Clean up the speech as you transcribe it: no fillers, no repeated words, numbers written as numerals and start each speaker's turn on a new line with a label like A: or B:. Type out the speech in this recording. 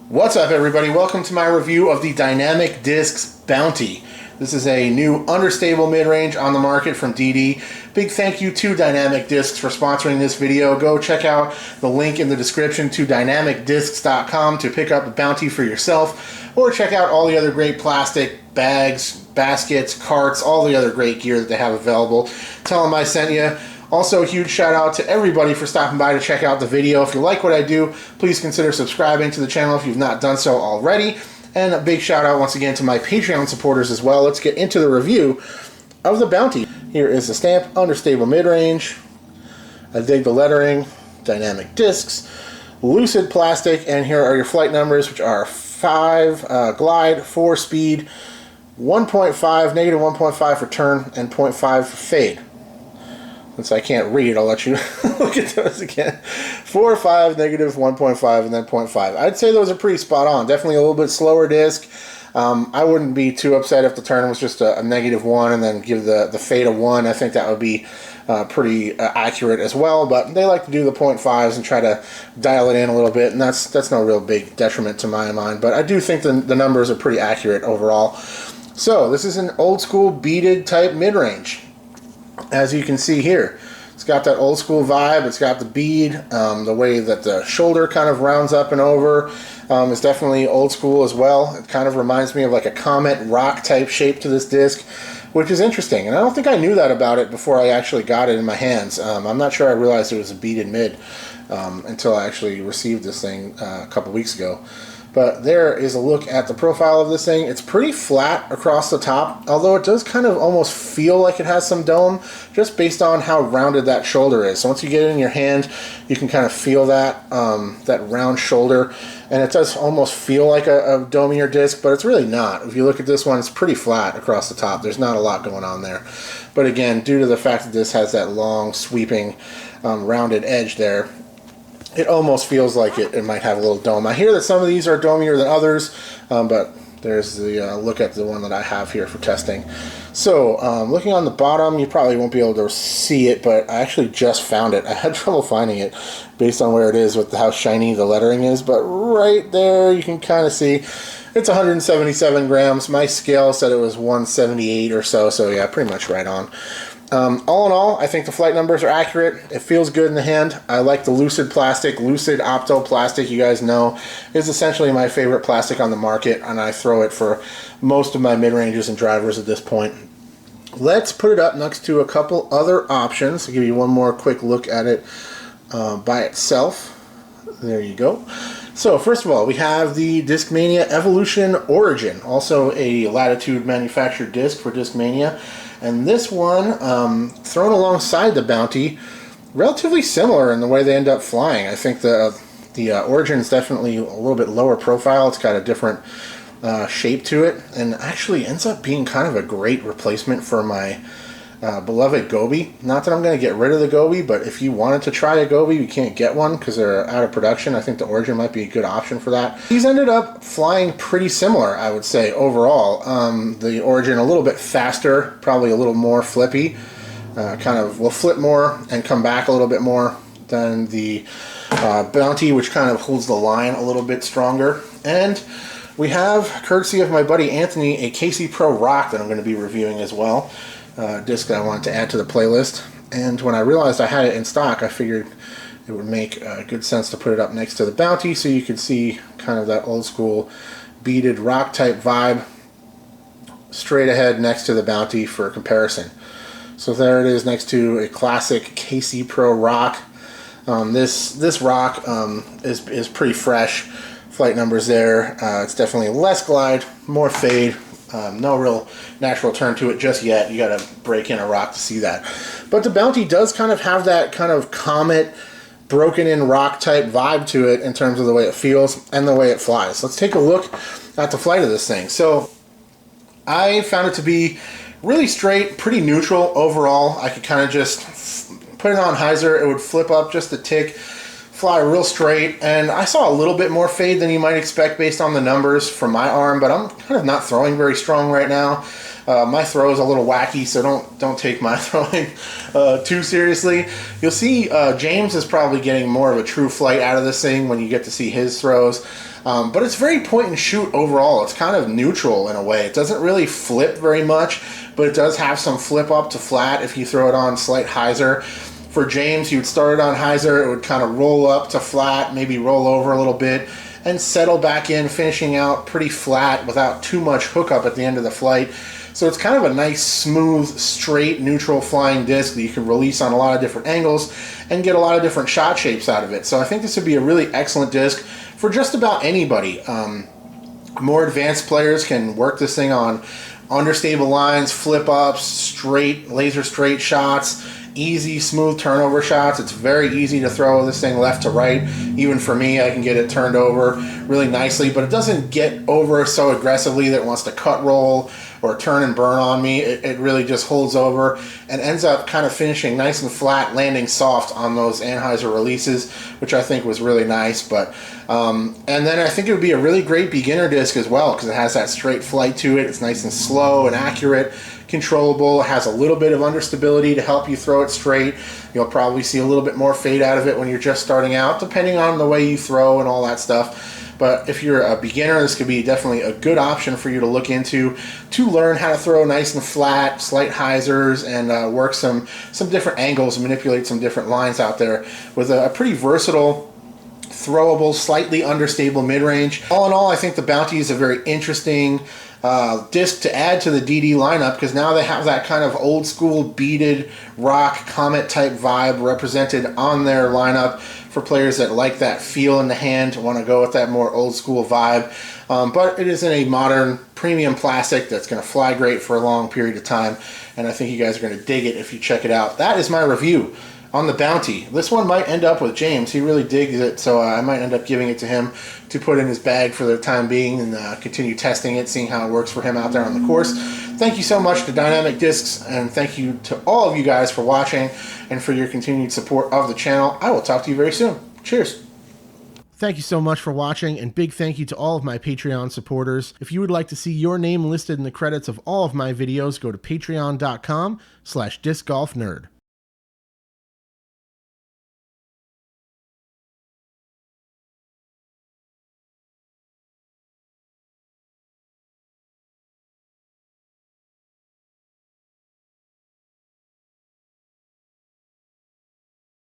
A: What's up, everybody? Welcome to my review of the Dynamic Discs Bounty. This is a new understable mid-range on the market from DD. Big thank you to Dynamic Discs for sponsoring this video. Go check out the link in the description to dynamicdiscs.com to pick up the Bounty for yourself, or check out all the other great plastic bags, baskets, carts, all the other great gear that they have available. Tell them I sent you. Also, a huge shout out to everybody for stopping by to check out the video. If you like what I do, please consider subscribing to the channel if you've not done so already. And a big shout out once again to my Patreon supporters as well. Let's get into the review of the Bounty. Here is the stamp, understable mid-range. I dig the lettering, Dynamic Discs, Lucid plastic, and here are your flight numbers, which are 5 glide, 4 speed, 1.5, negative 1.5 for turn, and 0.5 for fade. Since I can't read, I'll let you look at those again. 4, 5, negative 1.5, and then 0.5. I'd say those are pretty spot on. Definitely a little bit slower disc. I wouldn't be too upset if the turn was just a negative 1 and then give the fade a 1. I think that would be pretty accurate as well. But they like to do the 0.5s and try to dial it in a little bit, and that's no real big detriment to my mind. But I do think the numbers are pretty accurate overall. So this is an old school beaded type mid-range. As you can see here, it's got that old school vibe. It's got the bead, the way that the shoulder kind of rounds up and over is definitely old school as well. It kind of reminds me of like a Comet rock type shape to this disc, which is interesting. And I don't think I knew that about it before I actually got it in my hands. I'm not sure I realized it was a beaded mid until I actually received this thing a couple weeks ago. But there is a look at the profile of this thing. It's pretty flat across the top, although it does kind of almost feel like it has some dome, just based on how rounded that shoulder is. So once you get it in your hand, you can kind of feel that that round shoulder, and it does almost feel like a domier disc, but it's really not. If you look at this one, it's pretty flat across the top. There's not a lot going on there. But again, due to the fact that this has that long, sweeping, rounded edge there, it almost feels like it might have a little dome. I hear that some of these are domier than others, but there's the look at the one that I have here for testing. So looking on the bottom, you probably won't be able to see it, but I actually just found it. I had trouble finding it based on where it is with how shiny the lettering is, but right there you can kind of see it's 177 grams. My scale said it was 178 or so, so yeah, pretty much right on. All in all, I think the flight numbers are accurate. It feels good in the hand. I like the Lucid plastic. Lucid Opto plastic, you guys know, is essentially my favorite plastic on the market, and I throw it for most of my mid-ranges and drivers at this point. Let's put it up next to a couple other options. I'll give you one more quick look at it by itself. There you go. So first of all, we have the Discmania Evolution Origin, also a Latitude manufactured disc for Discmania. And this one, thrown alongside the Bounty, relatively similar in the way they end up flying. I think the Origin is definitely a little bit lower profile. It's got a different shape to it, and actually ends up being kind of a great replacement for my beloved Gobi. Not that I'm going to get rid of the Gobi, but if you wanted to try a Gobi, you can't get one because they're out of production. I think the Origin might be a good option for that. These ended up flying pretty similar, I would say, overall. The Origin a little bit faster, probably a little more flippy. Kind of will flip more and come back a little bit more than the Bounty, which kind of holds the line a little bit stronger. And we have, courtesy of my buddy Anthony, a KC Pro Rock that I'm going to be reviewing as well. Disc that I wanted to add to the playlist, and when I realized I had it in stock, I figured it would make good sense to put it up next to the Bounty so you could see kind of that old school beaded rock type vibe straight ahead next to the Bounty for comparison. So there it is next to a classic KC Pro Rock. This rock is pretty fresh. Flight numbers there. It's definitely less glide, more fade. No real natural turn to it just yet. You got to break in a rock to see that. But the Bounty does kind of have that kind of Comet, broken in rock type vibe to it in terms of the way it feels and the way it flies. Let's take a look at the flight of this thing. So I found it to be really straight, pretty neutral overall. I could kind of just put it on hyzer. It would flip up just a tick, fly real straight, and I saw a little bit more fade than you might expect based on the numbers from my arm, but I'm kind of not throwing very strong right now. My throw is a little wacky, so don't take my throwing too seriously. You'll see James is probably getting more of a true flight out of this thing when you get to see his throws. But it's very point and shoot overall. It's kind of neutral in a way. It doesn't really flip very much, but it does have some flip up to flat if you throw it on slight hyzer. For James, you would start it on hyzer, it would kind of roll up to flat, maybe roll over a little bit, and settle back in, finishing out pretty flat without too much hookup at the end of the flight. So it's kind of a nice, smooth, straight, neutral flying disc that you can release on a lot of different angles and get a lot of different shot shapes out of it. So I think this would be a really excellent disc for just about anybody. More advanced players can work this thing on understable lines, flip ups, straight, laser straight shots, easy, smooth turnover shots. It's very easy to throw this thing left to right. Even for me, I can get it turned over really nicely, but it doesn't get over so aggressively that it wants to cut roll or turn and burn on me. It really just holds over and ends up kind of finishing nice and flat, landing soft on those Anheuser releases, which I think was really nice. But and then I think it would be a really great beginner disc as well, because it has that straight flight to it. It's nice and slow and accurate, controllable. It has a little bit of understability to help you throw it straight. You'll probably see a little bit more fade out of it when you're just starting out, depending on the way you throw and all that stuff. But if you're a beginner, this could be definitely a good option for you to look into to learn how to throw nice and flat, slight hyzers, and work some different angles and manipulate some different lines out there with a pretty versatile, throwable, slightly understable mid-range. All in all, I think the Bounty is a very interesting disc to add to the DD lineup, because now they have that kind of old school beaded rock Comet type vibe represented on their lineup for players that like that feel in the hand, want to go with that more old school vibe. But it is in a modern premium plastic that's going to fly great for a long period of time, and I think you guys are going to dig it if you check it out. That is my review on the Bounty. This one might end up with James. He really digs it, so I might end up giving it to him to put in his bag for the time being and continue testing it, seeing how it works for him out there on the course. Thank you so much to Dynamic Discs, and thank you to all of you guys for watching and for your continued support of the channel. I will talk to you very soon. Cheers. Thank you so much for watching, and big thank you to all of my Patreon supporters. If you would like to see your name listed in the credits of all of my videos, go to patreon.com/discgolfnerd.